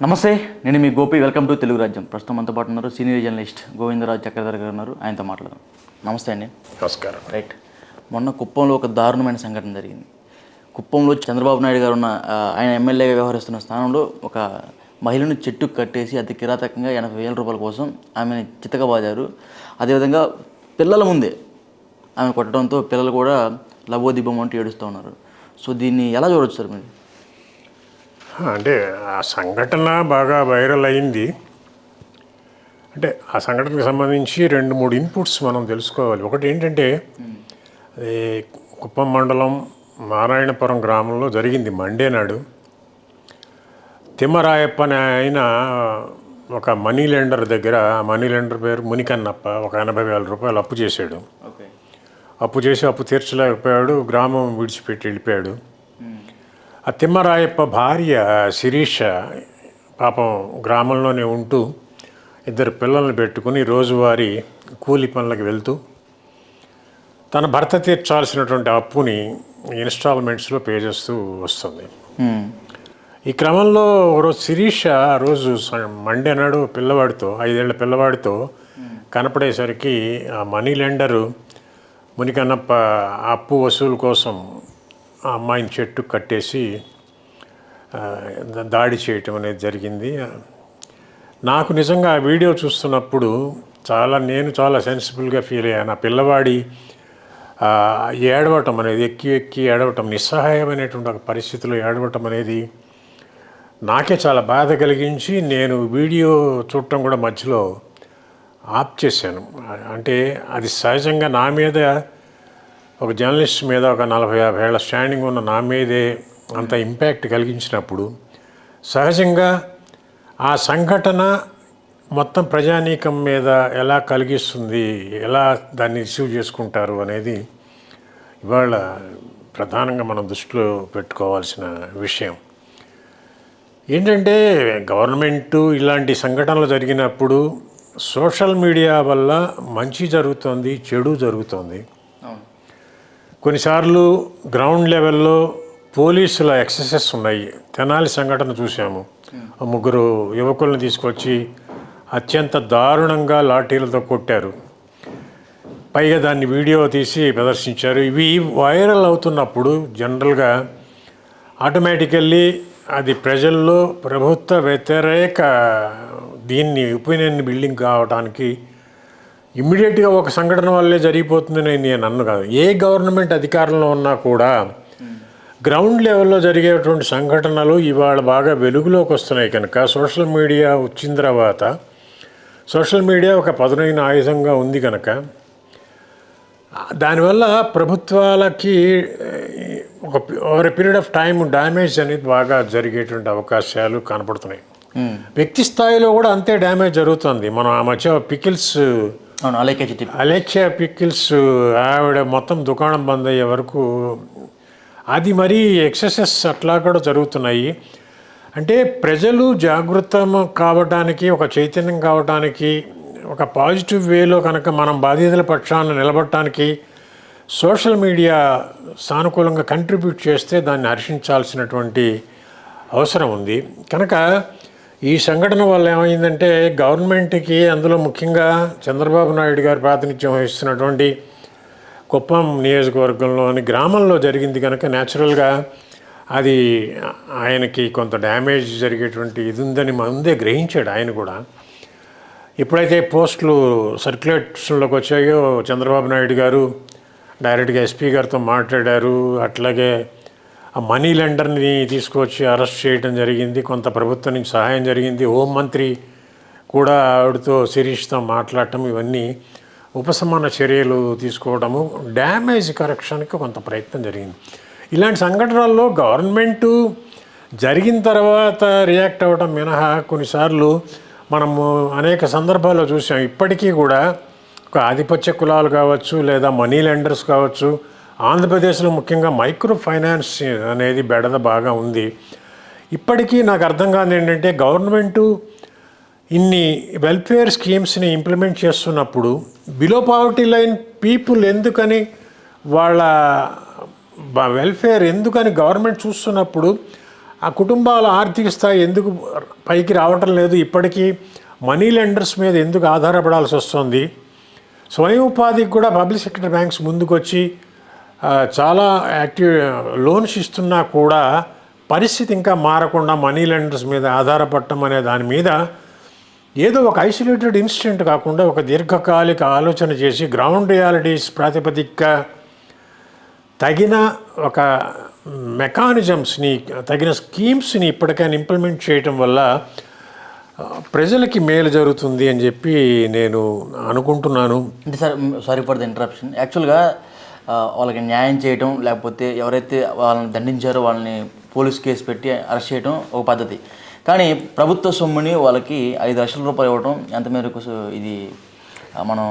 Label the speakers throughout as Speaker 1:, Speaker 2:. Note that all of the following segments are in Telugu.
Speaker 1: నమస్తే, నేను మీ గోపి. వెల్కమ్ టు తెలుగు రాజ్యం. ప్రస్తుతం మనతో పాటు ఉన్నారు సీనియర్ జర్నలిస్ట్ గోవిందరాజ్ చక్రధర్ గారు ఉన్నారు. ఆయనతో మాట్లాడదాం. నమస్తే అండి.
Speaker 2: నమస్కారం.
Speaker 1: రైట్. మొన్న కుప్పంలో ఒక దారుణమైన సంఘటన జరిగింది. కుప్పంలో చంద్రబాబు నాయుడు గారు ఉన్న ఆయన ఎమ్మెల్యేగా వ్యవహరిస్తున్న స్థానంలో ఒక మహిళను చెట్టుకు కట్టేసి అతి కిరాతకంగా 80,000 రూపాయల కోసం ఆమెను చితకబాదారు. అదేవిధంగా పిల్లల ముందే ఆమె కొట్టడంతో పిల్లలు కూడా లబోదిబ్బం అంటూ ఏడుస్తూ ఉన్నారు. సో దీన్ని ఎలా చూడొచ్చు సార్ మీరు?
Speaker 2: అంటే ఆ సంఘటన బాగా వైరల్ అయింది. అంటే ఆ సంఘటనకు సంబంధించి 2-3 ఇన్పుట్స్ మనం తెలుసుకోవాలి. ఒకటి ఏంటంటే అది కుప్పం మండలం నారాయణపురం గ్రామంలో జరిగింది. మండే నాడు తిమ్మరాయప్ప అనే ఆయన ఒక మనీ లెండర్ దగ్గర, మనీ లెండర్ పేరు మునికన్నప్ప, ఒక 80,000 రూపాయలు అప్పు చేశాడు. అప్పు చేసి అప్పు తీర్చలేకపోయాడు, గ్రామం విడిచిపెట్టి వెళ్ళిపోయాడు. ఆ తిమ్మరాయప్ప భార్య శిరీష పాపం గ్రామంలోనే ఉంటూ 2 పిల్లల్ని పెట్టుకుని రోజువారీ కూలి పనులకు వెళ్తూ తన భర్త తీర్చాల్సినటువంటి అప్పుని ఇన్స్టాల్మెంట్స్లో పే చేస్తూ వస్తుంది. ఈ క్రమంలో ఒకరోజు శిరీష రోజు మండే నాడు పిల్లవాడితో, 5 ఏళ్ల పిల్లవాడితో కనపడేసరికి ఆ మనీ లెండరు మునికన్నప్ప అప్పు వసూలు కోసం ఆ అమ్మాయిని చెట్టు కట్టేసి దాడి చేయటం అనేది జరిగింది. నాకు నిజంగా ఆ వీడియో చూస్తున్నప్పుడు నేను చాలా సెన్సిబుల్గా ఫీల్ అయ్యాను. ఆ పిల్లవాడి ఏడవటం అనేది, ఎక్కి ఏడవటం, నిస్సహాయమైనటువంటి ఒక పరిస్థితిలో ఏడవటం అనేది నాకే చాలా బాధ కలిగించి నేను వీడియో చూడటం కూడా మధ్యలో ఆఫ్ చేశాను. అంటే అది సహజంగా నా మీద, ఒక జర్నలిస్ట్ మీద, ఒక 40-50 ఏళ్ల స్టాండింగ్ ఉన్న నా మీదే అంత ఇంపాక్ట్ కలిగించినప్పుడు సహజంగా ఆ సంఘటన మొత్తం ప్రజానీకం మీద ఎలా కలిగిస్తుంది, ఎలా దాన్ని రిసీవ్ చేసుకుంటారు అనేది ఇవాళ ప్రధానంగా మనం దృష్టిలో పెట్టుకోవాల్సిన విషయం. ఏంటంటే గవర్నమెంటు ఇలాంటి సంఘటనలు జరిగినప్పుడు సోషల్ మీడియా వల్ల మంచి జరుగుతుంది, చెడు జరుగుతుంది. కొన్నిసార్లు గ్రౌండ్ లెవెల్లో పోలీసుల ఎక్సెసెస్ ఉన్నాయి. తెనాలి సంఘటన చూసాము. 3 యువకులను తీసుకొచ్చి అత్యంత దారుణంగా లాఠీలతో కొట్టారు. పైగా దాన్ని వీడియో తీసి ప్రదర్శించారు. ఇవి వైరల్ అవుతున్నప్పుడు జనరల్గా ఆటోమేటికల్లీ అది ప్రజల్లో ప్రభుత్వ వ్యతిరేక దీన్ని ఒపీనియన్ బిల్డింగ్ కావడానికి ఇమ్మీడియట్గా ఒక సంఘటన వల్లే జరిగిపోతుందని నేను అన్ను కాదు. ఏ గవర్నమెంట్ అధికారంలో ఉన్నా కూడా గ్రౌండ్ లెవెల్లో జరిగేటువంటి సంఘటనలు ఇవాళ బాగా వెలుగులోకి వస్తున్నాయి కనుక, సోషల్ మీడియా వచ్చిన తర్వాత సోషల్ మీడియా ఒక పదునైన ఆయుధంగా ఉంది కనుక దానివల్ల ప్రభుత్వాలకి over a period of time damage అనేది బాగా జరిగేటువంటి అవకాశాలు కనపడుతున్నాయి. వ్యక్తి స్థాయిలో కూడా అంతే డ్యామేజ్ జరుగుతుంది. మనం ఆ మధ్య పికిల్స్, అలేఖ్య పికిల్స్ ఆవిడ మొత్తం దుకాణం బంద్ అయ్యే వరకు అది మరీ ఎక్సెసెస్ అట్లా కూడా జరుగుతున్నాయి. అంటే ప్రజలు జాగృతం కావడానికి, ఒక చైతన్యం కావడానికి, ఒక పాజిటివ్ వేలో కనుక మనం బాధితుల పక్షాన నిలబడటానికి సోషల్ మీడియా సానుకూలంగా కంట్రిబ్యూట్ చేస్తే దాన్ని హర్షించాల్సినటువంటి అవసరం ఉంది. కనుక ఈ సంఘటన వల్ల ఏమైందంటే గవర్నమెంట్కి, అందులో ముఖ్యంగా చంద్రబాబు నాయుడు గారు ప్రాతినిధ్యం వహిస్తున్నటువంటి కుప్పం నియోజకవర్గంలోని గ్రామంలో జరిగింది కనుక న్యాచురల్గా అది ఆయనకి కొంత డ్యామేజ్ జరిగేటువంటి ఇది ఉందని ముందే గ్రహించాడు ఆయన కూడా. ఎప్పుడైతే పోస్టులు సర్క్యులేషన్లోకి వచ్చాయో చంద్రబాబు నాయుడు గారు డైరెక్ట్గా ఎస్పీ గారితో మాట్లాడారు. అట్లాగే ఆ మనీ లెండర్ని తీసుకొచ్చి అరెస్ట్ చేయడం జరిగింది. కొంత ప్రభుత్వం నుంచి సహాయం జరిగింది. హోంమంత్రి కూడా ఆవిడతో శిరీష్తో మాట్లాడటం, ఇవన్నీ ఉపశమన చర్యలు తీసుకోవడము, డ్యామేజ్ కరెక్షన్కి కొంత ప్రయత్నం జరిగింది. ఇలాంటి సంఘటనల్లో గవర్నమెంటు జరిగిన తర్వాత రియాక్ట్ అవ్వడం మినహా కొన్నిసార్లు మనము అనేక సందర్భాల్లో చూసాం. ఇప్పటికీ కూడా ఒక ఆధిపత్య కులాలు కావచ్చు, లేదా మనీ లెండర్స్ కావచ్చు, ఆంధ్రప్రదేశ్లో ముఖ్యంగా మైక్రో ఫైనాన్స్ అనేది బెడద బాగా ఉంది. ఇప్పటికీ నాకు అర్థం కాదు ఏంటంటే గవర్నమెంటు ఇన్ని వెల్ఫేర్ స్కీమ్స్ని ఇంప్లిమెంట్ చేస్తున్నప్పుడు బిలో పావర్టీ లైన్ పీపుల్ ఎందుకని, వాళ్ళ వెల్ఫేర్ ఎందుకని గవర్నమెంట్ చూస్తున్నప్పుడు ఆ కుటుంబాల ఆర్థిక స్థాయి ఎందుకు పైకి రావటం లేదు, ఇప్పటికీ మనీ లెండర్స్ మీద ఎందుకు ఆధారపడాల్సి వస్తుంది. స్వయం ఉపాధికి కూడా పబ్లిక్ సెక్టర్ బ్యాంక్స్ ముందుకొచ్చి చాలా యాక్టివ్ లోన్స్ ఇస్తున్నా కూడా పరిస్థితి ఇంకా మారకుండా మనీ లెండర్స్ మీద ఆధారపడటం అనే దాని మీద ఏదో ఒక ఐసోలేటెడ్ ఇన్సిడెంట్ కాకుండా ఒక దీర్ఘకాలిక ఆలోచన చేసి గ్రౌండ్ రియాలిటీస్ ప్రాతిపదికగా తగిన ఒక మెకానిజమ్స్ని, తగిన స్కీమ్స్ని ఇప్పటికైనా ఇంప్లిమెంట్ చేయటం వల్ల ప్రజలకి మేలు జరుగుతుంది అని చెప్పి నేను అనుకుంటున్నాను.
Speaker 1: అంటే sir, sorry for the interruption. యాక్చువల్గా వాళ్ళకి న్యాయం చేయటం, లేకపోతే ఎవరైతే వాళ్ళని దండించారో వాళ్ళని పోలీస్ కేసు పెట్టి అరెస్ట్ చేయడం ఒక పద్ధతి. కానీ ప్రభుత్వ సొమ్ముని వాళ్ళకి 5 లక్షల రూపాయలు ఇవ్వడం ఎంత మేరకు ఇది మనం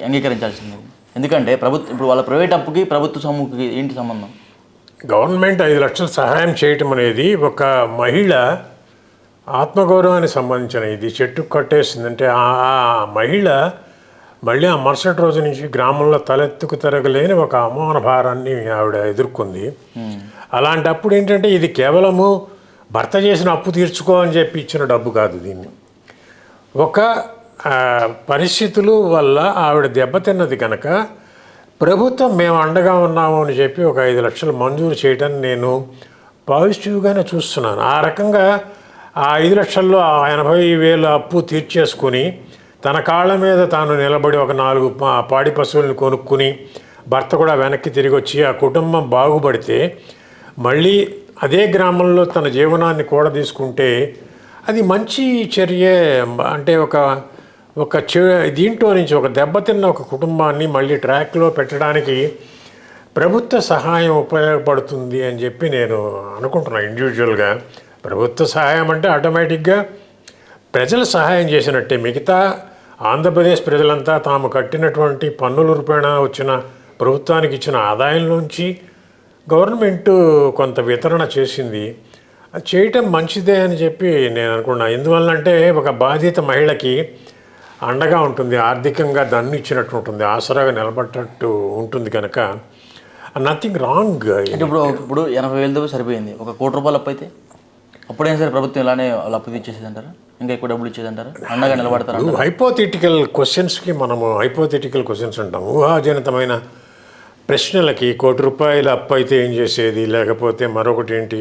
Speaker 1: అంగీకరించాల్సింది? ఎందుకంటే ఇప్పుడు వాళ్ళ ప్రైవేట్ అప్పుకి ప్రభుత్వ సొమ్ముకి ఏంటి సంబంధం?
Speaker 2: గవర్నమెంట్ 5 లక్షలు సహాయం చేయటం అనేది ఒక మహిళ ఆత్మగౌరవానికి సంబంధించిన ఇది. చెట్టు కట్టేసిందంటే ఆ మహిళ మళ్ళీ ఆ మరుసటి రోజు నుంచి గ్రామంలో తలెత్తుకు తిరగలేని ఒక అవమాన భారాన్ని ఆవిడ ఎదుర్కొంది. అలాంటప్పుడు ఏంటంటే ఇది కేవలము భర్త చేసిన అప్పు తీర్చుకో అని చెప్పి ఇచ్చిన డబ్బు కాదు. దీన్ని ఒక పరిస్థితుల వల్ల ఆవిడ దెబ్బతిన్నది కనుక ప్రభుత్వం మేము అండగా ఉన్నాము అని చెప్పి ఒక 5 లక్షలు మంజూరు చేయడాన్ని నేను పాజిటివ్గానే చూస్తున్నాను. ఆ రకంగా ఆ 5 లక్షల్లో 80,000 అప్పు తీర్చేసుకుని తన కాళ్ళ మీద తాను నిలబడి ఒక 4 పాడి పశువులను కొనుక్కుని భర్త కూడా వెనక్కి తిరిగి వచ్చి ఆ కుటుంబం బాగుపడితే మళ్ళీ అదే గ్రామంలో తన జీవనాన్ని కూడా తీసుకుంటే అది మంచి చర్యే. అంటే ఒక దీంట్లో నుంచి ఒక దెబ్బతిన్న ఒక కుటుంబాన్ని మళ్ళీ ట్రాక్లో పెట్టడానికి ప్రభుత్వ సహాయం ఉపయోగపడుతుంది అని చెప్పి నేను అనుకుంటున్నాను. ఇండివిజువల్గా ప్రభుత్వ సహాయం అంటే ఆటోమేటిక్గా ప్రజల సహాయం చేసినట్టే. మిగతా ఆంధ్రప్రదేశ్ ప్రజలంతా తాము కట్టినటువంటి పన్నుల రూపేణా వచ్చిన ప్రభుత్వానికి ఇచ్చిన ఆదాయంలోంచి గవర్నమెంట్ కొంత వితరణ చేసింది. అది చేయటం మంచిదే అని చెప్పి నేను అనుకున్నాను. ఎందువల్లంటే ఒక బాధిత మహిళకి అండగా ఉంటుంది, ఆర్థికంగా దన్ను ఇచ్చినట్టు ఉంటుంది, ఆసరాగా నిలబడ్డట్టు ఉంటుంది కనుక నథింగ్ రాంగ్.
Speaker 1: అంటే ఇప్పుడు 80,000 సరిపోయింది. ఒక 1 కోటి రూపాయలు అప్పు అయితే అప్పుడైనా సరే ప్రభుత్వం ఇలానే వాళ్ళు అప్పు తీర్చేసేదంటారా? ఇంకా ఎక్కువ డబ్బులు ఇచ్చేదంటారా? అండగా నిలబడతారు?
Speaker 2: హైపోథెటికల్ క్వశ్చన్స్కి మనము హైపోథెటికల్ క్వశ్చన్స్ అంటాం. ఊహాజనితమైన ప్రశ్నలకి 1 కోటి రూపాయలు అప్పు అయితే ఏం చేసేది, లేకపోతే మరొకటి ఏంటి,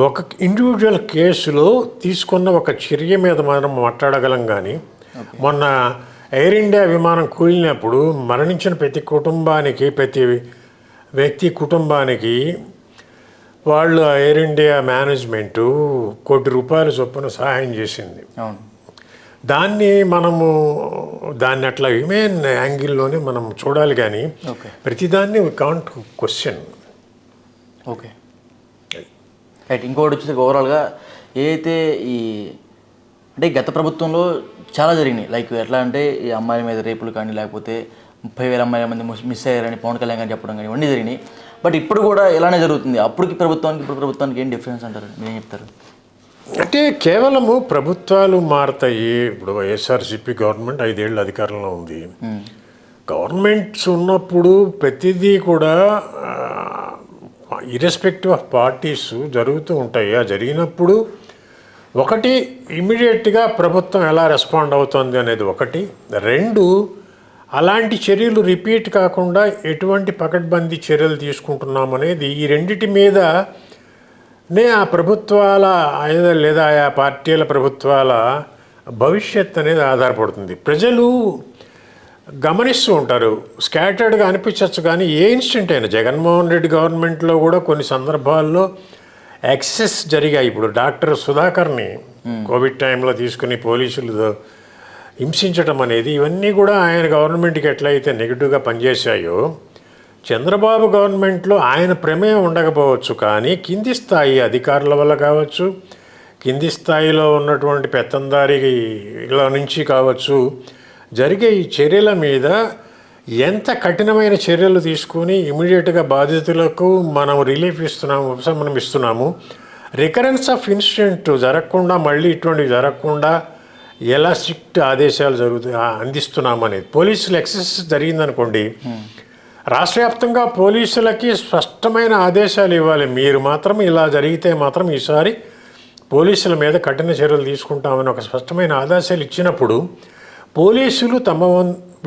Speaker 2: ఒక ఇండివిజువల్ కేసులో తీసుకున్న ఒక చర్య మీద మనం మాట్లాడగలం. కానీ మొన్న ఎయిర్ ఇండియా విమానం కూలినప్పుడు మరణించిన ప్రతి కుటుంబానికి, ప్రతి వ్యక్తి కుటుంబానికి వాళ్ళు ఎయిర్ ఇండియా మేనేజ్మెంటు 1 కోటి రూపాయల చొప్పున సహాయం చేసింది. దాన్ని అట్లా హ్యూమెన్ యాంగిల్లోనే మనం చూడాలి. కానీ ప్రతిదాన్ని we can't question.
Speaker 1: Okay right. ఇంకోటి వచ్చేసి ఓవరాల్గా ఏదైతే అంటే గత ప్రభుత్వంలో చాలా జరిగినాయి. లైక్ ఎట్లా అంటే ఈ అమ్మాయిల మీద రేపులు కానీ, లేకపోతే 30,000 అమ్మాయిల మంది మిస్ అయ్యారని పవన్ కళ్యాణ్ గారు చెప్పడం కానీ, ఇవన్నీ జరిగినాయి. బట్ ఇప్పుడు కూడా ఇలానే జరుగుతుంది. అప్పటికి ప్రభుత్వానికి ఇప్పుడు ప్రభుత్వానికి ఏం డిఫరెన్స్ అంటారు? మీరేం చెప్తారు?
Speaker 2: అంటే కేవలము ప్రభుత్వాలు మారుతాయి. ఇప్పుడు వైఎస్ఆర్సీపీ గవర్నమెంట్ 5 ఏళ్ళు అధికారంలో ఉంది. గవర్నమెంట్స్ ఉన్నప్పుడు ప్రతిదీ కూడా ఇర్రెస్పెక్టివ్ ఆఫ్ పార్టీస్ జరుగుతూ ఉంటాయి. ఆ జరిగినప్పుడు ఒకటి ఇమ్మీడియట్గా ప్రభుత్వం ఎలా రెస్పాండ్ అవుతుంది అనేది ఒకటి. 2 అలాంటి చర్యలు రిపీట్ కాకుండా ఎటువంటి పకడ్బందీ చర్యలు తీసుకుంటున్నాం అనేది ఈ రెండిటి మీదనే ఆ ప్రభుత్వాల లేదా ఆ పార్టీల ప్రభుత్వాల భవిష్యత్ అనేది ఆధారపడుతుంది. ప్రజలు గమనిస్తూ ఉంటారు. స్కాటర్డ్గా అనిపించవచ్చు కానీ ఏ ఇన్సిడెంట్ అయినా జగన్మోహన్ రెడ్డి గవర్నమెంట్లో కూడా కొన్ని సందర్భాల్లో ఎక్సెస్ జరిగాయి. ఇప్పుడు డాక్టర్ సుధాకర్ని కోవిడ్ టైంలో తీసుకుని పోలీసులు హింసించడం అనేది, ఇవన్నీ కూడా ఆయన గవర్నమెంట్కి ఎట్లయితే నెగిటివ్గా పనిచేశాయో చంద్రబాబు గవర్నమెంట్లో ఆయన ప్రమేయం ఉండకపోవచ్చు. కానీ కింది స్థాయి అధికారుల వల్ల కావచ్చు, కింది స్థాయిలో ఉన్నటువంటి పెత్తందారిల నుంచి కావచ్చు, జరిగే ఈ చర్యల మీద ఎంత కఠినమైన చర్యలు తీసుకొని ఇమీడియట్గా బాధితులకు మనం రిలీఫ్ ఇస్తున్నాము, ఉపశమనం ఇస్తున్నాము. రికరెన్స్ ఆఫ్ ఇన్సిడెంట్ జరగకుండా, మళ్ళీ ఇటువంటివి జరగకుండా ఎలా స్ట్రిక్ట్ ఆదేశాలు అందిస్తున్నాము అనేది. పోలీసులు ఎక్సెస్ జరిగిందనుకోండి, రాష్ట్ర వ్యాప్తంగా పోలీసులకి స్పష్టమైన ఆదేశాలు ఇవ్వాలి. మీరు మాత్రం ఇలా జరిగితే మాత్రం ఈసారి పోలీసుల మీద కఠిన చర్యలు తీసుకుంటామని ఒక స్పష్టమైన ఆదేశాలు ఇచ్చినప్పుడు పోలీసులు తమ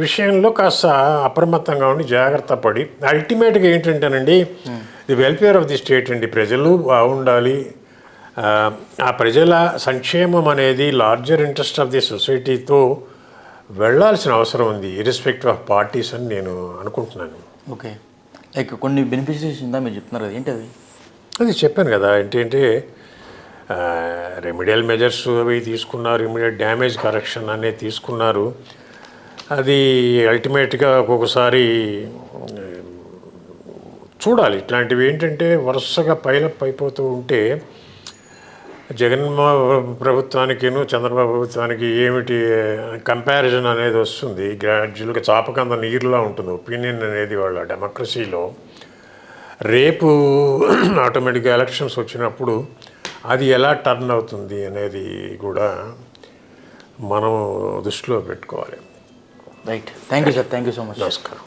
Speaker 2: విషయంలో కాస్త అప్రమత్తంగా ఉండి జాగ్రత్త పడి అల్టిమేట్గా ఏంటంటేనండి the welfare of the state అండి. ప్రజలు బాగుండాలి, ఆ ప్రజల సంక్షేమం అనేది లార్జర్ ఇంట్రెస్ట్ ఆఫ్ ది సొసైటీతో వెళ్ళాల్సిన అవసరం ఉంది, ఇర్రెస్పెక్టివ్ ఆఫ్ పార్టీస్ అని నేను అనుకుంటున్నాను.
Speaker 1: ఓకే, లైక్ కొన్ని బెనిఫిషరీస్ ఉందా మీరు చెప్తున్నారు కదా, ఏంటి
Speaker 2: అది చెప్పాను కదా. ఏంటంటే రెమిడియల్ మెజర్స్ అవి తీసుకున్నారు, ఇమీడియట్ డ్యామేజ్ కరెక్షన్ అనేది తీసుకున్నారు. అది అల్టిమేట్గా ఒక్కొక్కసారి చూడాలి. ఇట్లాంటివి ఏంటంటే వరుసగా పైలప్ అయిపోతూ ఉంటే ప్రభుత్వానికిను చంద్రబాబు ప్రభుత్వానికి ఏమిటి కంపారిజన్ అనేది వస్తుంది. గ్రాడ్యువల్గా చాపకంద నీరులా ఉంటుంది ఒపీనియన్ అనేది వాళ్ళ డెమోక్రసీలో. రేపు ఆటోమేటిక్గా ఎలక్షన్స్ వచ్చినప్పుడు అది ఎలా టర్న్ అవుతుంది అనేది కూడా మనం దృష్టిలో పెట్టుకోవాలి.
Speaker 1: Right, thank you sir, thank you so much.
Speaker 2: నమస్కారం.